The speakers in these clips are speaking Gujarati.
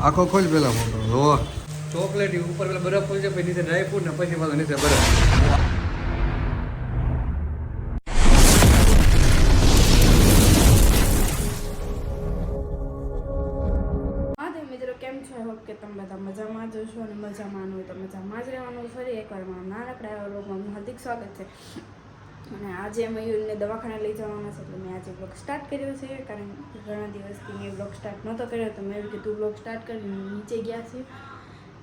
આખો ખોલ પેલા ફોટો જો ચોકલેટ ઉપર પેલા બરફ ખોલ છે પછી નીચે ડ્રાય ફ્રૂટ ને પછી પાછું નીચે બરફ. કેમ છો? હોપ કે તમે બધા મજામાં જ છો અને મજામાં હોય તો મજામાં જ રહેવાનું. ફરી એકવાર મારા નાનકડા એવા લોકોમાં હાર્દિક સ્વાગત છે. અને આજે મયુરને દવાખાને લઈ જવાના છે એટલે મેં આજે બ્લોગ સ્ટાર્ટ કર્યો છે. કારણ કે ઘણા દિવસથી મેં બ્લોગ સ્ટાર્ટ નહોતો કર્યો તો મેં કીધું બ્લોગ સ્ટાર્ટ કરીને નીચે ગયા છીએ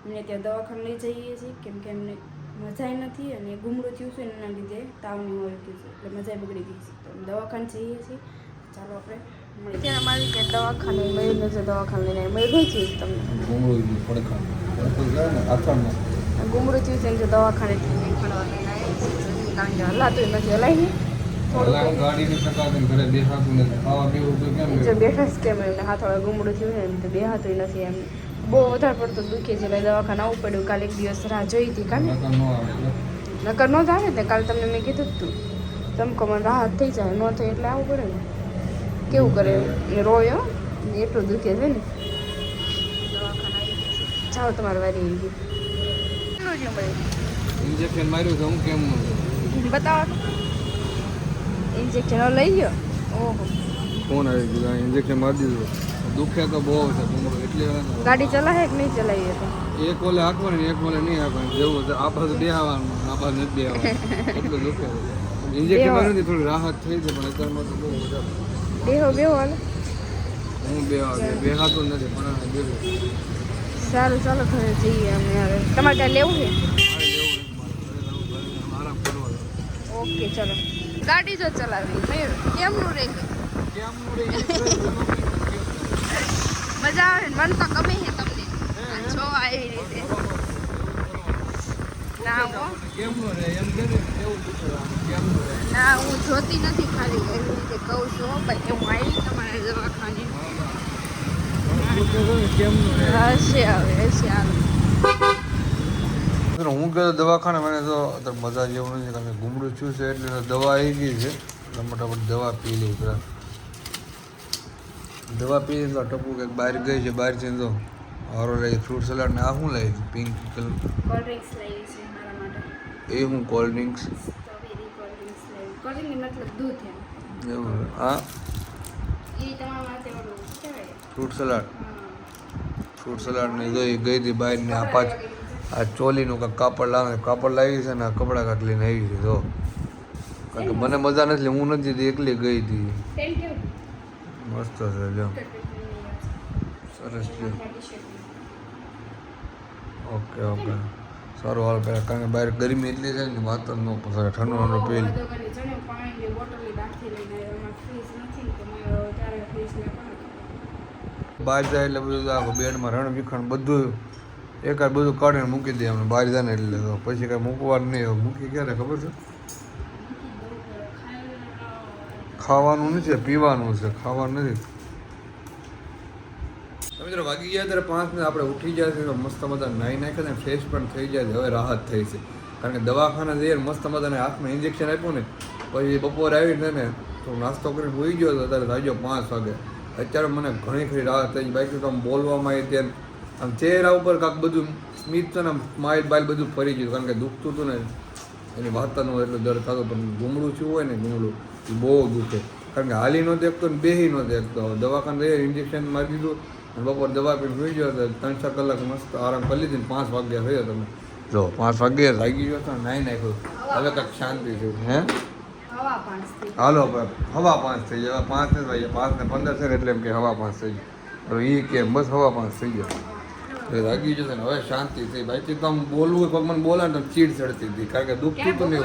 એમને ત્યાં દવાખાને લઈ જઈએ છીએ કેમ કે એમને મજા નથી અને ગુમડું થયું છે એના લીધે તાવની હોય ગયું છે એટલે મજા બગડી ગઈ છે તો દવાખાને જઈએ છીએ. ચાલો આપણે અત્યારે મારી કે દવાખાને મયુરને જે દવાખાને લઈને મયુર હોય છે તમને ગુમડું થયું છે જે દવાખાનેથી ખડવા લઈને કારણ કે હલાતું નથી હલાય ને બેઠા કેમ એમને હાથ વાળા ગુમડું થયું ને એમ તો બે હાથું નથી એમ બહુ વધારે પડતું દુખે છે એટલે દવાખાને આવવું પડ્યું. કાલે એક દિવસ રાહ જોઈ હતી કાલે નકર ન આવે ને કાલે તમને મેં કીધું જ તું તમકો મને રાહત થઈ જાય ન થાય એટલે આવવું પડે ને કેવું કરે એ રોયો એટલું દુખે છે ને દવાખાને જાઓ તમારે વારી ઇન્જેક્શન માર્યું છે હું કેમ બતાવો ઇન્જેક્શન લઈ ગયો. ઓહો ફોન આવી ગયો ઇન્જેક્શન મારી દીધું દુખે તો બહુ છે એટલે ગાડી ચલાવે કે નહીં ચલાવીએ તો એક ઓલે હાંકવાની એક ઓલે નહીં હાંકવાની જેવું છે આ બાજુ બે આવવાનું આ બાજુ નથી બે આવવાનું એટલું દુખે છે. ઇન્જેક્શન માર્યું થોડી રાહત થઈ છે પણ અત્યારમાં તો બહુ વધારે બેહો હાલ હું બે હાથું નથી પણ બે સારું ચાલો ઘરે જઈએ અમે હવે તમારે ત્યાં લેવું છે આરામ કરવાનો. ઓકે ચલો ગાડી જો ચલાવી મયુર કેમનું રહે મજા આવે ને મન તો ગમે છે તમને જોવા એવી રીતે ના ના હું જોતી નથી ખાલી એવી રીતે કહું છું પછી હું આવી તમારા દવાખાને હશે આવે હું ગયો દવાખાને મને તો અત્યારે મજા જેવું નથી કારણ કે ગુમડું છું છે એટલે દવા આવી ગઈ છે એટલે મોટામોટી દવા પી લઈ પેલા દવા પી તો ટપુ કંઈક બહાર ગઈ છે બહારથી તો હારો લઈ ફ્રૂટ સલાડ ને આ શું લઈ પિંક કલર કોલ્ડ ડ્રિંક્સ લઈ છે મારા માટે એ હું cold drinks strawberry cold drinks લઈ કોલ્ડ ડ્રિંક મતલબ દૂધ એમ એવું હા એ તમારા માટે ઓલું કહેવાય ફ્રૂટ સલાડ ને ગઈ હતી બહાર ને આ પાંચ આ ચોલીનું કાંઈક કાપડ લાવી છે ને આ કપડાં કાંક લઈને આવી છે તો કારણ કે મને મજા નથી હું નથી એકલી ગઈ હતી મસ્ત છે લ્યો સરસ લ્યો ઓકે સારું હાલ પહેલાં કારણ કે બહાર ગરમી એટલી છે ને વાત જ ન પસાર ઠંડુ પેલ બહાર જાય એટલે બધું આખું બેડમાં રણ વિખણ બધું એકાદ બધું કાઢીને મૂકી દે અમને બહાર જાય ને એટલે તો પછી કાંઈ મૂકવાનું નહીં મૂકી ક્યારે ખબર છે ખાવાનું નથી પીવાનું છે ખાવાનું નથી. મિત્રો વાગી ગયા ત્યારે 5 ને આપણે ઉઠી જાય છે મસ્ત મજા નાહી નાખે ને ફ્રેશ પણ થઈ જાય હવે રાહત થઈ છે કારણ કે દવાખાને જઈએ મસ્ત મજાને હાથમાં ઇન્જેક્શન આપ્યું ને પછી બપોરે આવીને ને તો નાસ્તો કરીને હોઈ ગયો હતો ત્યારે વાગ્યો 5 વાગે અત્યારે મને ઘણી ખરી રાહત થઈ બાકી તો આમ બોલવામાં આવી ત્યાં આમ ચહેરા ઉપર કાંક બધું સ્મિત છે ને સ્માઇલ બાઇલ બધું ફરી ગયું કારણ કે દુખતું હતું ને એની વાતાનો એટલો દર થતો પણ ગુમડું થયું હોય ને ગુમડું એ બહુ દુખે કારણ કે હાલી ન દેખતો ને બેહી ન દેખતો દવાખાને જઈએ ઇન્જેક્શન મારી દીધું અને બપોર દવા પીને સુઈ ગયો હતો 3-4 કલાક મસ્ત આરામ કરી લીધી ને 5 વાગ્યા થયો તમે જો 5 વાગ્યે લાગી ગયો હતો નાહી નાખ્યો હવે કાંઈક શાંતિ થયું હે હાલો હવા 5 થઈ જાય 5 ને વાગ્યા 5 ને 15 છે એટલે એમ કે હવા 5 થઈ જાય હવે એ કે બસ હવા 5 થઈ ગયા લાગી જશે ને હવે શાંતિ થઈ બાકી તો આમ બોલવું પણ મને બોલા તો ચીડ ચડતી હતી કારણ કે દુખતું તો નહીં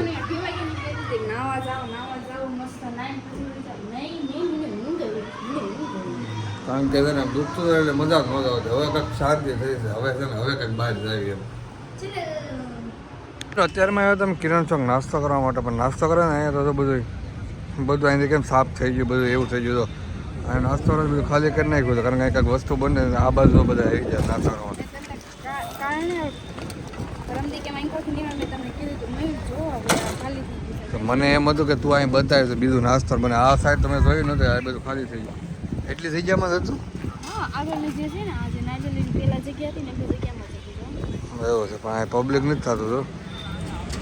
કારણ કે છે ને દુખતું એટલે મજા જ મજા આવતી હવે કંઈક શાંતિ થઈ છે હવે છે ને હવે કંઈક બહાર જાય એમ અત્યારમાં આવ્યો તમે કિરણ ચોક નાસ્તો કરવા માટે પણ નાસ્તો કરે ને અહીંયા તો બધું અહીંથી કેમ સાફ થઈ ગયું બધું એવું થઈ ગયું અને નાસ્તો બધું ખાલી કરી નાખ્યું હતું કારણ કે કંઈક વસ્તુ બને આ બાજુ બધા આવી જાય નાસ્તો કરવા તો મને એમ હતું કે તું અહીં બતાવ્યું છે બીજું નાસ્તો મને આ સાઈડ તમે જોયું નથી આ બધું ખાલી થઈ ગયું એટલી થઈ ગયા હતું આગળની જે છે ને આ જે નાઇજેરિયાની પેલા જગ્યા હતી ને એ જગ્યામાં જતી રહો. એવું છે પણ આ પબ્લિક નથી થતું તો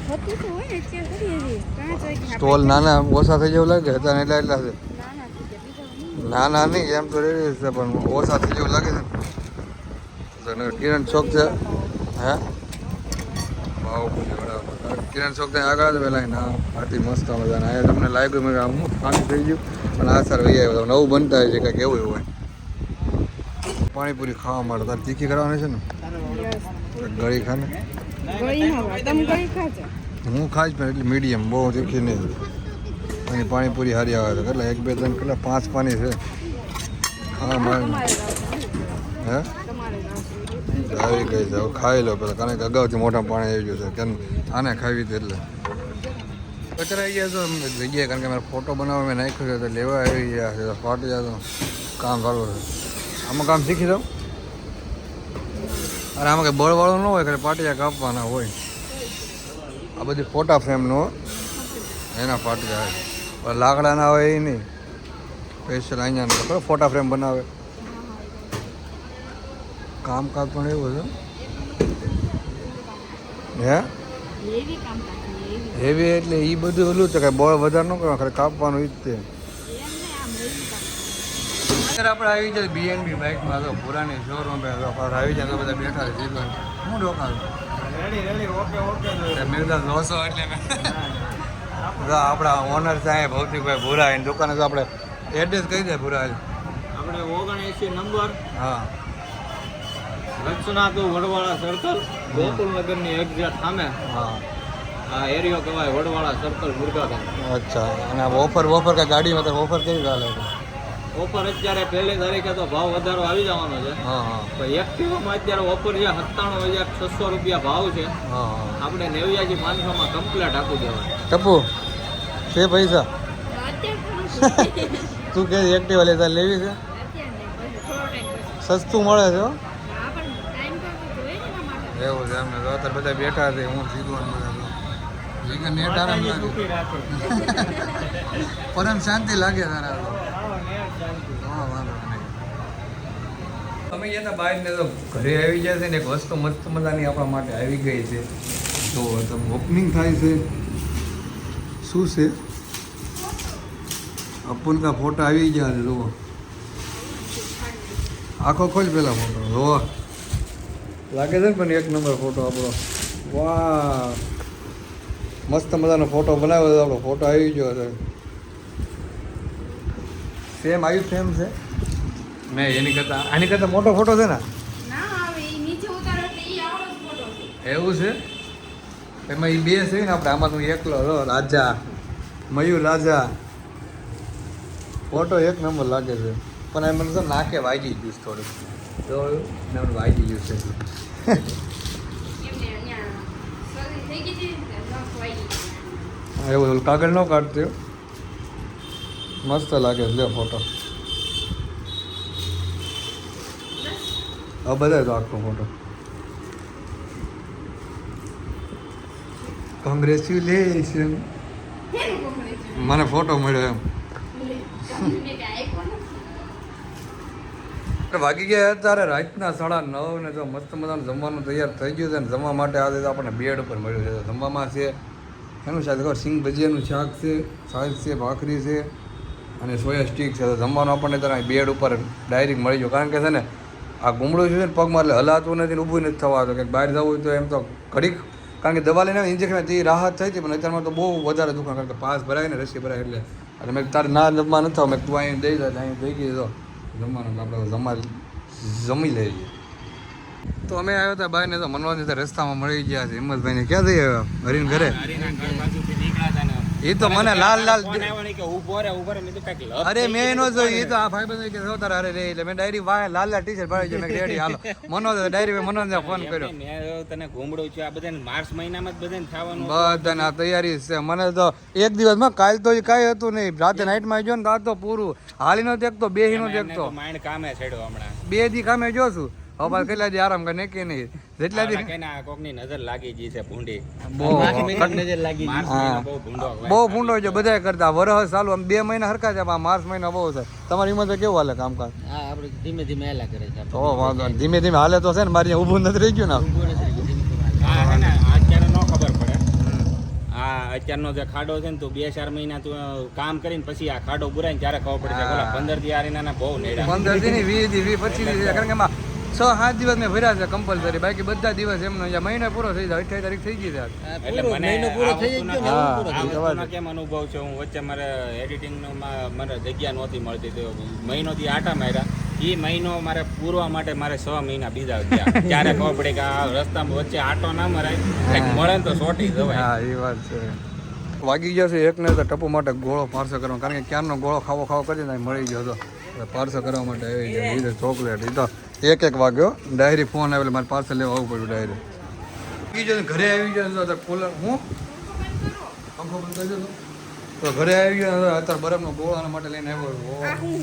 હોતું તો હોય ને અત્યારે કરી હજી 5 વાગે સ્ટોલ નાના ઓછા થઈ જેવું લાગે હતા ને એટલા છે નાના થઈ ગયા બીજા નાના નહીં એમ તો રેડી છે પણ ઓછા થઈ જેવું લાગે છે ને તો કિરણ ચોક છે હે કિરણ ચોક ત્યાં આગળ જ પેલા ના આટલી મસ્ત મજાના અહીંયા તમને લાગ્યું મેં આમ ખાલી થઈ ગયું પણ આ સર વહી આવ્યો નવું બનતા હોય છે કંઈક એવું હોય પાણીપુરી ખાવા માટે તારે તીખી કરવાની છે ને ગળી ખાને ગળી ના હોય તમે ગળી ખાજો હું ખાઈશ પણ એટલી મીડિયમ બહુ તીખી નહીં અને પાણીપુરી સારી આવે છે કેટલા 1 2 3 કેટલા 5 પાણી છે ખાવા માટે હે આવી ગઈ છે હવે ખાઈ લો પેલા કારણ કે અગાઉથી મોટા પાણી આવી ગયું છે કેમ આને ખાવી હતી એટલે કચરા આવી ગયા તો જગ્યાએ કારણ કે મારે ફોટો બનાવવા મેં નાખ્યો છે તો લેવા આવી ગયા છે ફાટી જાય તો કામ કરવું છે આમાં કામ શીખી દઉં અરે આમાં કંઈ બળવાળું ન હોય ખાલી પાટિયા કાપવાના હોય આ બધી ફોટા ફ્રેમનો એના પાટિયા આવે પણ લાકડાના હોય એ નહીં સ્પેશિયલ અહીંયા ખબર ફોટા ફ્રેમ બનાવે કામકાજ પણ એવું છે હે એવી કામ કાઢી એવી હેવી એટલે એ બધું ઓલું છે કે બળ વધારે ન કરવા ખાલી કાપવાનું ઈ જ તે એમ ને આમ એવી કામ અત્યારે આપણે આવી જાય બીએનબી બાઇકમાં તો પુરાની શોરૂમ આવી જાય તો બધા બેઠા છે હું ડોકાલ મેં બધા જોશો એટલે મેં આપણા ઓનર સાહેબ ભૌતિકભાઈ ભૂરા એની દુકાને તો આપણે એડ્રેસ કહી દે ભૂરા આપણે 79 નંબર હા રચના તો વડવાળા સર્કલ ગોકુલનગરની એક્ઝેક્ટ સામે હા આ એરિયો કહેવાય વડવાળા સર્કલ મુરગાગામ. અચ્છા અને ઓફર કે ગાડીમાં તો ઓફર કેવી ચાલે છે ઓફર અત્યારે 1 તારીખે તો ભાવ વધારો આવી જવાનો છે હા હા તો એક્ટિવામાં અત્યારે ઓફર છે 97,600 રૂપિયા ભાવ છે હા હા આપણે 89,500 માં કમ્પ્લેટ આપી દેવાય. ટપુ છે પૈસા અત્યારે તું કે એક્ટિવા લેતા લેવી છે થોડો ટાઈમ સસ્તું મળે છે હો. હા પણ ટાઈમ તો જોઈએ ને એના માટે એવું છે એમને તો અત્યારે બધા બેઠા છે હું સીધું નેટ આરામ લાગે પરમ શાંતિ લાગે તારા તો હા વાંધો નહીં અમે ગયા હતા બહાર ને તો ઘરે આવી જાય છે ને એક વસ્તુ મસ્ત મજાની આપણા માટે આવી ગઈ છે તો તમે ઓપનિંગ થાય છે શું છે અપુન કા ફોટા આવી ગયા છે જુઓ આખો ખોલ પેલા ફોટો જુઓ લાગે છે ને પણ 1 નંબર ફોટો આપણો વાહ મસ્ત મજાનો ફોટો બનાવ્યો છે આપણો ફોટો આવી ગયો છે સેમ આવી સેમ છે મેં આની કરતાં મોટો ફોટો છે ને ના આવે ઈ નીચે ઉતારો એટલે ઈ આવડો જ ફોટો છે એવું છે એમાં એ બે છે ને આપણે આમાં હું એકલો હતો રાજા મયુર રાજા ફોટો 1 નંબર લાગે છે પણ એમ મને તો નાકે વાગી ગયું છે થોડુંક તો મને વાગી ગયું છે એમને અહીંયા સર્દી થઈ ગઈ હતી ને ન ખવાઈ ગઈ એવું ઓલું કાગળ ન કાઢતો મસ્ત લાગે છે લે ફોટો હવે બધા તો આખો ફોટો કોંગ્રેચ્યુલેશન મને ફોટો મળ્યો એમ વાગી ગયા ત્યારે રાતના 9:30 ને જો મસ્ત મજાનું જમવાનું તૈયાર થઈ ગયું છે ને જમવા માટે આજે તો આપણને બેડ ઉપર મળ્યું છે જમવામાં છે એનું શાક ખબર સિંગ ભજીયાનું શાક છે સાઈઝ છે ભાખરી છે અને સોયા સ્ટીક છે તો જમવાનું આપણને ત્યારે બેડ ઉપર ડાયરેક્ટ મળી ગયો કારણ કે છે ને આ ગુમડું છે ને પગમાં એટલે હલાતું નથી ને ઊભું નથી થવાતું કે બહાર જવું હોય તો એમ તો ઘડીક કારણ કે દવા લઈને ઇન્જેક્શન તે રાહત થઈ હતી પણ અત્યારમાં તો બહુ વધારે દુખાણ કારણ કે પાસ ભરાય ને રસી ભરાય એટલે મેં તારે ના જમવા નથી થવા મેં તું અહીં દઈ દે અહીં દઈ ગઈ તો જમવાનું આપણે જમી લઈએ તો અમે આવ્યા હતા બહાર ને તો મનોજ રસ્તામાં મળી ગયા છે હિંમતભાઈને ક્યાં જઈ આવ્યા હરીન ઘરે એ તો મને લાલ અરે મેં એનો જોયું એ તો આ ભાઈ બંધ કે તારે અરે રે એટલે મેં ડાયરી વાય લાલ ટી શર્ટ ભાઈ મેં રેડી હાલો મનોજ ડાયરી મનોજ ફોન કર્યો તને ઘૂમડું છું આ બધાને માર્ચ મહિનામાં જ બધાને થવાનું બધાને આ તૈયારી છે મને તો એક દિવસમાં કાલ તો કાંઈ હતું નહીં રાતે નાઇટમાં ગયો ને તો આ તો પૂરું હાલીનો દેખતો બેહીનો દેખતો માઇન્ડ કામે છેડ્યો હમણાં 2 દી કામે જોશું હવે કેટલા દી આરામ કરીને કે નહીં જેટલા દી કોકની નજર લાગી ગઈ છે ભૂંડી બહુ નજર લાગી માર્ચ હા. મહિનો બહુ ભૂંડો બહુ ભૂંડો છે બધાય કરતા વરસ ચાલુ આમ 2 મહિના હરખા છે પણ આ માર્ચ મહિનો બહુ છે તમારી હિંમત કેવું હાલે કામકાજ હા આપણે ધીમે ધીમે હેલા કરે છે તો વાંધો નહીં. ધીમે ધીમે હાલે તો છે ને મારી ઊભું નથી રહી ગયું ને હા હે ને અત્યારે ન ખબર પડે આ અત્યારનો જે ખાડો છે ને તું 2-4 મહિના તું કામ કરીને પછી આ ખાડો બુરાય ને ત્યારે ખબર પડે છે હા. 15 દી આરીના બહુ નેડા 15 દી ની 20 દી 20 25 દી કારણ કે એમાં 6-7 દિવસ મેં ભર્યા છે કમ્પલસરી બાકી બધા દિવસ એમનો અહીંયા મહિનો પૂરો થઈ જાય 28 તારીખ થઈ ગઈ છે એટલે મને મહિનો પૂરો થઈ આ ગયો હા, પૂરો એ થઈ તો વાત વસ્તુનો કેમ અનુભવ છે હું વચ્ચે મારે એડિટિંગનો મને જગ્યા નહોતી મળતી તો મહિનોથી આટા માર્યા એ મહિનો મારે પૂરવા માટે મારે 6 મહિના બીજા ગયા ત્યારે ખબર પડે કે આ રસ્તામાં વચ્ચે આટો ના મરાય કંઈક મળે ને તો સોટી જવાય હા એ વાત છે વાગી ગયો છે એક ને તો ટપુ માટે ગોળો પાર્સલ કરવાનો કારણ કે ક્યારનો ગોળો ખાવો કરી ને મળી ગયો હતો પાર્સલ કરવા માટે આવી ગયો એ ચોકલેટ એ તો એક વાગ્યો ડાયરી ફોન આવેલો મારે પાર્સલ લેવા આવવું પડ્યું ડાયરી વાગી ગયો ઘરે આવી ગયો તો કુલર હું પંખો બંધ કરી દો તો ઘરે આવી ગયો અત્યારે બરફનો ગોળો આના માટે લઈને આવ્યો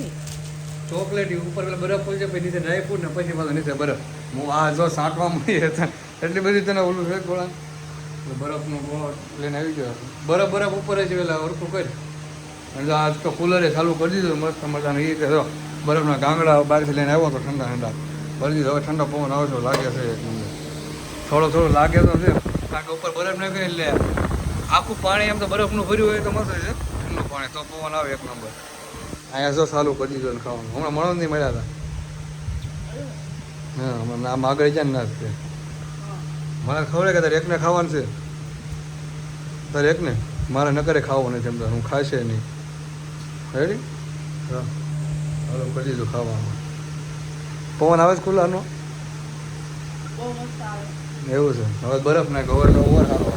ચોકલેટ ઉપર પેલા બરફ હોય છે પછી નીચે ડ્રાય ફ્રૂટ ને પછી પાછું નીચે બરફ હું આ જો સાંટવા મળી હતા એટલી બધી તને ઓલું છે ગોળા બરફનો ગોળો લઈને આવી ગયો બરફ ઉપર જ પેલા ઓળખું કરી અને આજ તો કુલરે ચાલુ કરી દીધું મસ્ત મજાનું એ કે જો બરફના ગાંગડા બહારથી લઈને આવ્યો તો ઠંડા ભરી દીધો હવે ઠંડો પવન આવે છે લાગે છે એક નંબર થોડો લાગે તો છે કારણ કે ઉપર બરફ નાખે એટલે આખું પાણી એમ તો બરફનું ભર્યું હોય તો મસ્ત છે ઠંડુ પાણી તો પવન આવે એક નંબર અહીંયા જો ચાલુ કરી દીધું ખાવાનું હમણાં મળવા નહીં મળ્યા હતા હા હમણાં આમ આગળ જાય ને ના છે મને ખબર કે તારે એકને ખાવાનું છે તારે એકને મારે નકરે ખાવું નથી એમ તો હું ખાશે નહીં રેડી હા હાલો કરી દીધું ખાવાનું પવન આવે છે ખુલ્લાનો બહુ મસ્ત આવે એવું છે હવે બરફ નાખો ઓવર સારો